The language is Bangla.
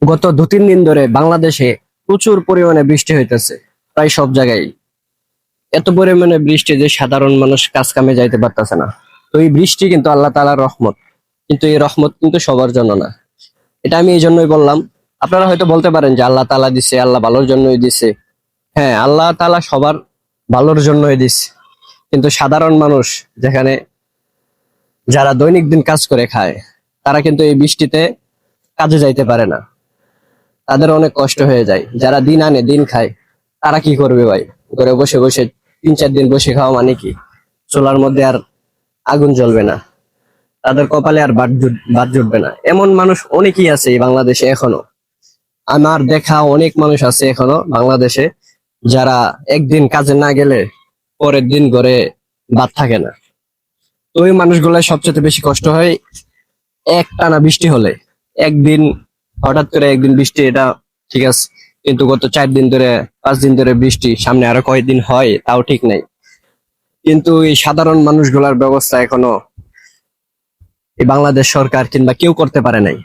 গত 2-3 দিন ধরে বাংলাদেশে প্রচুর পরিমাণে বৃষ্টি হইতেছে, প্রায় সব জায়গায়। এত পরিমাণে বৃষ্টি যে সাধারণ মানুষ কাজ কামে যাইতে পারতেছে না। তো এই বৃষ্টি কিন্তু আল্লাহ তাআলার রহমত, কিন্তু এই রহমত কিন্তু সবার জন্য না। এটা আমি এই জন্যই বললাম। আপনারা হয়তো বলতে পারেন যে আল্লাহ তাআলা দিছে, আল্লাহ ভালোর জন্যই দিছে। হ্যাঁ, আল্লাহ তাআলা সবার ভালোর জন্যই দিছে, কিন্তু সাধারণ মানুষ, যেখানে যারা দৈনিক দিন কাজ করে খায়, তারা কিন্তু এই বৃষ্টিতে কাজে যাইতে পারে না। তাদের অনেক কষ্ট হয়ে যায়। যারা দিন আনে দিন খায়, তারা কি করবে ভাই? ঘরে বসে বসে 3-4 দিন বসে খাওয়া মানে কি? চুলার মধ্যে আর আগুন জ্বলবে না, তাদের কপালে আর ভাত জুটবে না। এমন মানুষ অনেকেই আছে এই বাংলাদেশে এখনো। আমার দেখা অনেক মানুষ আছে এখনো বাংলাদেশে, যারা একদিন কাজে না গেলে পরের দিন ঘরে ভাত থাকে না। তো ওই মানুষগুলো সবচেয়ে বেশি কষ্ট হয় একটানা বৃষ্টি হলে। একদিন, হঠাৎ করে একদিন বৃষ্টি, এটা ঠিক আছে, কিন্তু গত 4 দিন ধরে, 5 দিন ধরে বৃষ্টি, সামনে আরো কয়েকদিন হয় তাও ঠিক নাই। কিন্তু এই সাধারণ মানুষগুলার ব্যবস্থা এখনো এই বাংলাদেশ সরকার কিংবা কেউ করতে পারে নাই।